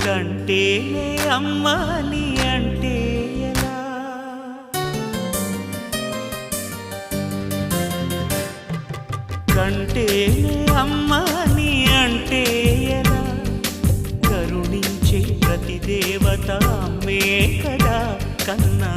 కంటేనే అమ్మా నీ అంటే ఎలా కంటేనే అమ్మా నీ అంటే ఎలా కరుణించే ప్రతి దేవత అమ్మే కదా కన్నా